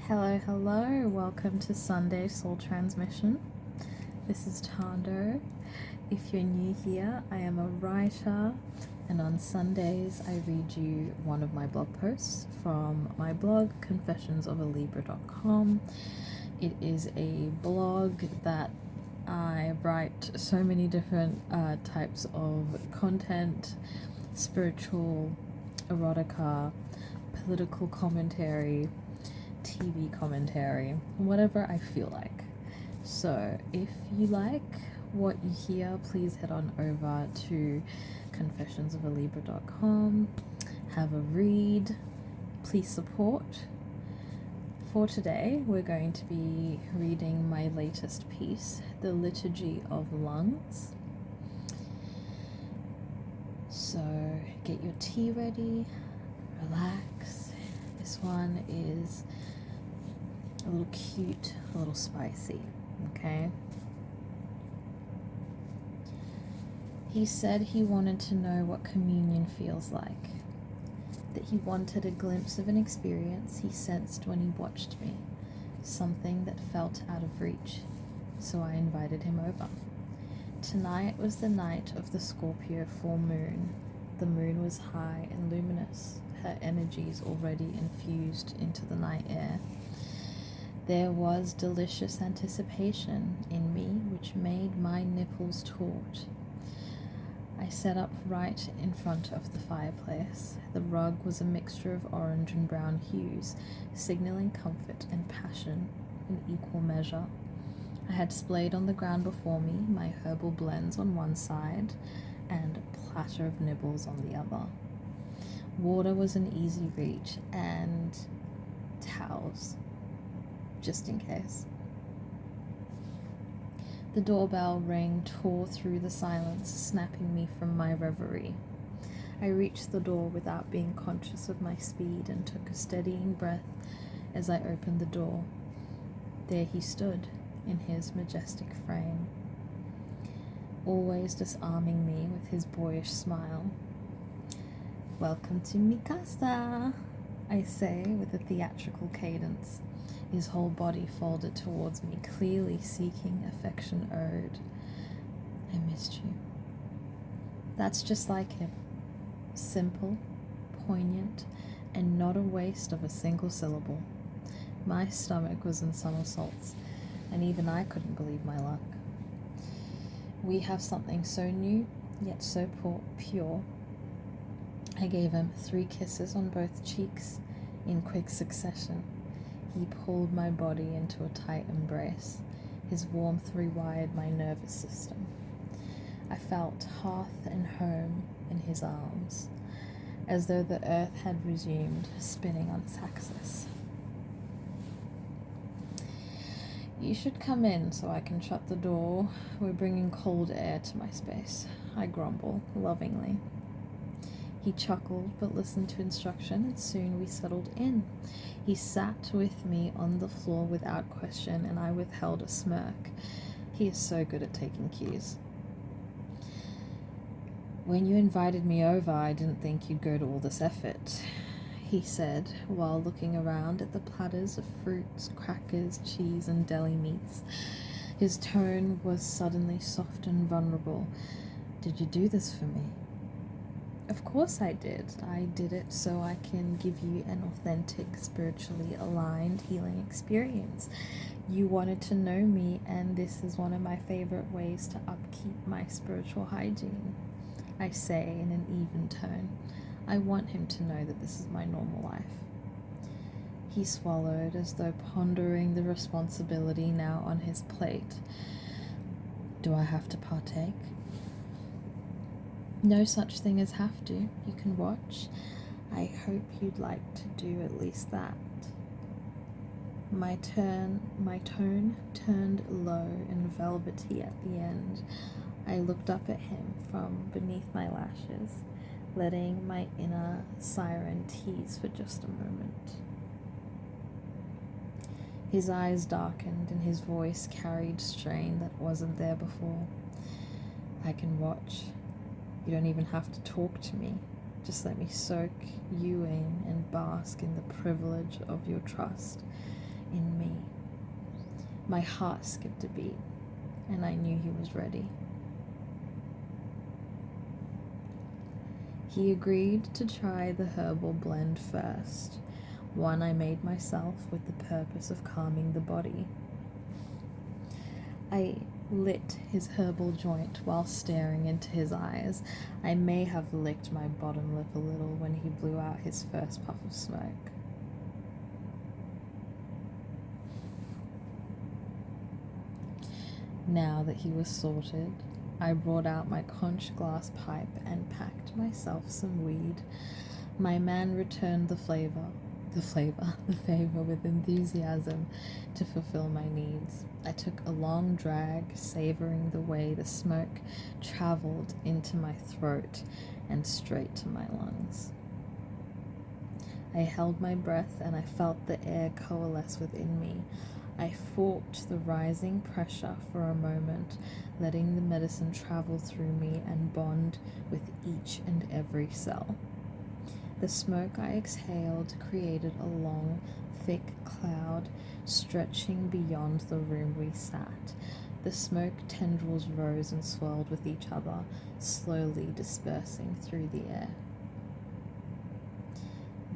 Hello, welcome to Sunday Soul Transmission. This is Tando. If you're new here, I am a writer, and on Sundays I read you one of my blog posts from my blog, confessionsofa-libra.com. It is a blog that I write so many different types of content: spiritual, erotica, political commentary, TV commentary, whatever I feel like. So if you like what you hear, please head on over to confessionsofa-libra.com, have a read, please support. For today, we're going to be reading my latest piece, The Liturgy of Lungs. So get your tea ready, relax. This one is a little cute, a little spicy, okay? He said he wanted to know what communion feels like, that he wanted a glimpse of an experience he sensed when he watched me, something that felt out of reach, so I invited him over. Tonight was the night of the Scorpio full moon. The moon was high and luminous, her energies already infused into the night air. There was delicious anticipation in me which made my nipples taut. I sat up right in front of the fireplace. The rug was a mixture of orange and brown hues, signaling comfort and passion in equal measure. I had displayed on the ground before me my herbal blends on one side and a platter of nibbles on the other. Water was an easy reach, and towels, just in case. The doorbell ring tore through the silence, snapping me from my reverie. I reached the door without being conscious of my speed and took a steadying breath as I opened the door. There he stood, in his majestic frame, always disarming me with his boyish smile. "Welcome to mi casa," I say with a theatrical cadence, his whole body folded towards me, clearly seeking affection owed. "I missed you." That's just like him. Simple, poignant, and not a waste of a single syllable. My stomach was in somersaults, and even I couldn't believe my luck. We have something so new, yet so pure. I gave him 3 kisses on both cheeks in quick succession. He pulled my body into a tight embrace. His warmth rewired my nervous system. I felt hearth and home in his arms, as though the earth had resumed spinning on its axis. "You should come in so I can shut the door. We're bringing cold air to my space," I grumble lovingly. He chuckled but listened to instruction, and soon we settled in. He sat with me on the floor without question, and I withheld a smirk. He is so good at taking cues. "When you invited me over, I didn't think you'd go to all this effort," he said, while looking around at the platters of fruits, crackers, cheese, and deli meats. His tone was suddenly soft and vulnerable. "Did you do this for me?" "Of course I did. I did it so I can give you an authentic, spiritually aligned, healing experience. You wanted to know me, and this is one of my favorite ways to upkeep my spiritual hygiene," I say in an even tone. I want him to know that this is my normal life. He swallowed, as though pondering the responsibility now on his plate. "Do I have to partake?" "No such thing as have to. You can watch. I hope you'd like to do at least that." My tone turned low and velvety at the end. I looked up at him from beneath my lashes, letting my inner siren tease for just a moment. His eyes darkened and his voice carried strain that wasn't there before. "I can watch. You don't even have to talk to me. Just let me soak you in and bask in the privilege of your trust. in me. My heart skipped a beat, and I knew he was ready. He agreed to try the herbal blend first, one I made myself with the purpose of calming the body. I lit his herbal joint while staring into his eyes. I may have licked my bottom lip a little when he blew out his first puff of smoke. Now that he was sorted, I brought out my conch glass pipe and packed myself some weed. My man returned the favor with enthusiasm to fulfill my needs. I took a long drag, savoring the way the smoke traveled into my throat and straight to my lungs. I held my breath and I felt the air coalesce within me. I fought the rising pressure for a moment, letting the medicine travel through me and bond with each and every cell. The smoke I exhaled created a long, thick cloud stretching beyond the room we sat. The smoke tendrils rose and swirled with each other, slowly dispersing through the air.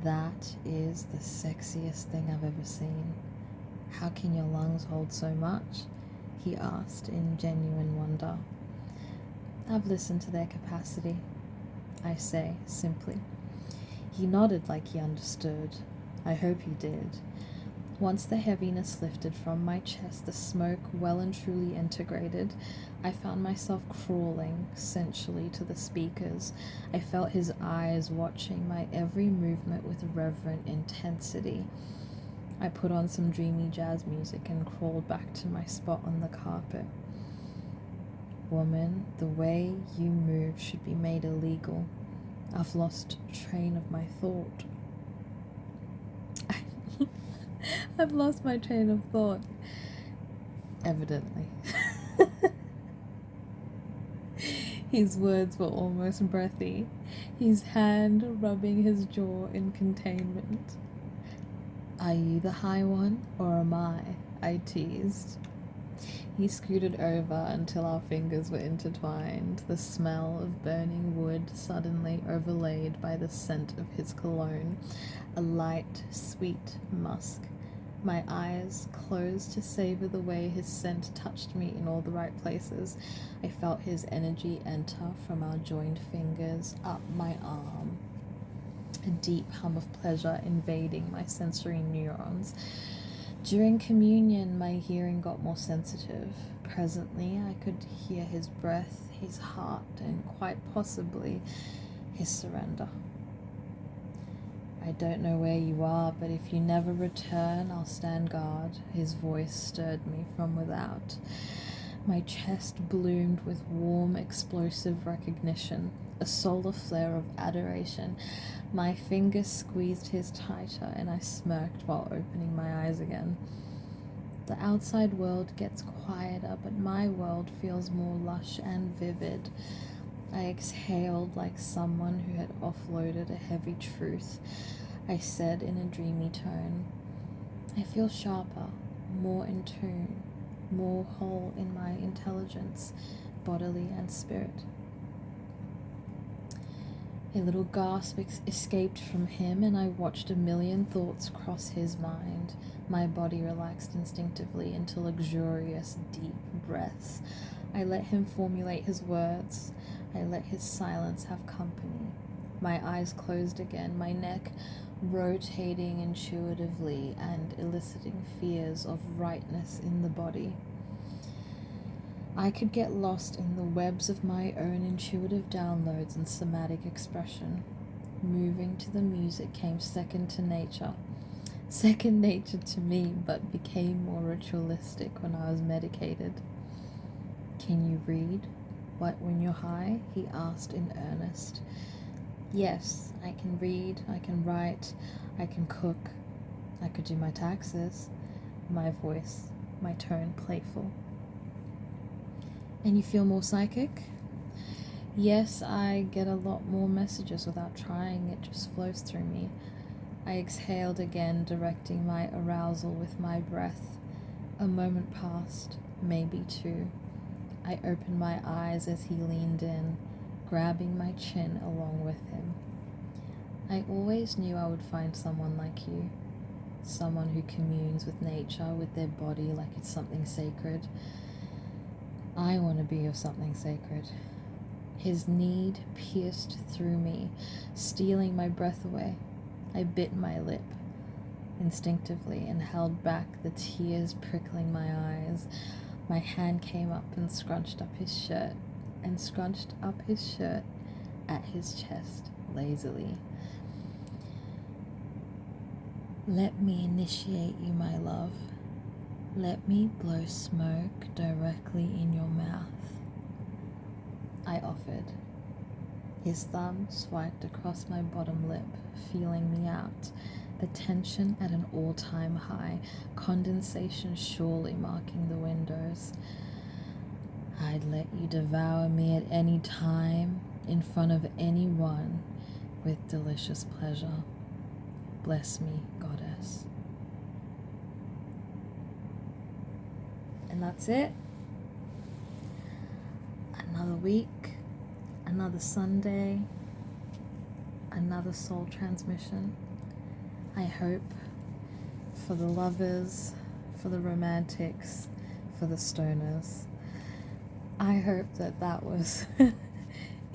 That is the sexiest thing I've ever seen. How can your lungs hold so much? He asked in genuine wonder. I've listened to their capacity, I say simply. He nodded like he understood. I hope he did. Once the heaviness lifted from my chest, the smoke well and truly integrated, I found myself crawling sensually to the speakers. I felt his eyes watching my every movement with reverent intensity. I put on some dreamy jazz music and crawled back to my spot on the carpet. Woman, the way you move should be made illegal. I've lost train of my thought. I've lost my train of thought. Evidently. His words were almost breathy, his hand rubbing his jaw in containment. Are you the high one, or am I teased. He scooted over until our fingers were intertwined, the smell of burning wood suddenly overlaid by the scent of his cologne, a light, sweet musk. My eyes closed to savor the way his scent touched me in all the right places. I felt his energy enter from our joined fingers up my arm, a deep hum of pleasure invading my sensory neurons. During communion, my hearing got more sensitive. Presently, I could hear his breath, his heart, and quite possibly his surrender. I don't know where you are, but if you never return, I'll stand guard. His voice stirred me from without. My chest bloomed with warm, explosive recognition, a solar flare of adoration. My fingers squeezed his tighter, and I smirked while opening my eyes again. The outside world gets quieter, but my world feels more lush and vivid. I exhaled like someone who had offloaded a heavy truth. I said in a dreamy tone, I feel sharper, more in tune, more whole in my intelligence, bodily and spirit. A little gasp escaped from him, and I watched a million thoughts cross his mind. My body relaxed instinctively into luxurious, deep breaths. I let him formulate his words. I let his silence have company. My eyes closed again, my neck rotating intuitively and eliciting fears of rightness in the body. I could get lost in the webs of my own intuitive downloads and somatic expression. Moving to the music came second nature to me, but became more ritualistic when I was medicated. Can you read when you're high? He asked in earnest. Yes, I can read, I can write, I can cook, I could do my taxes. My voice, my tone playful. And you feel more psychic? Yes, I get a lot more messages without trying. It just flows through me. I exhaled again, directing my arousal with my breath. A moment passed, maybe two. I opened my eyes as he leaned in, grabbing my chin along with him. I always knew I would find someone like you, someone who communes with nature, with their body like it's something sacred. I want to be your something sacred. His need pierced through me, stealing my breath away. I bit my lip instinctively and held back, the tears prickling my eyes. My hand came up and scrunched up his shirt at his chest lazily. Let me initiate you, my love. Let me blow smoke directly in your mouth, I offered. His thumb swiped across my bottom lip, feeling me out, the tension at an all-time high, condensation surely marking the windows. I'd let you devour me at any time, in front of anyone, with delicious pleasure. Bless me, goddess. And that's it. Another week, another Sunday, another soul transmission. I hope for the lovers, for the romantics, for the stoners. I hope that was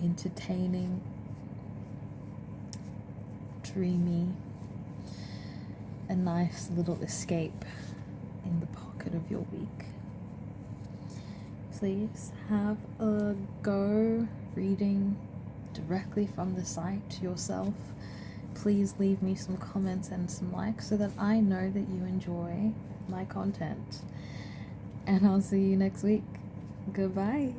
entertaining, dreamy, a nice little escape in the pocket of your week. Please have a go reading directly from the site to yourself. Please leave me some comments and some likes so that I know that you enjoy my content. And I'll see you next week. Goodbye.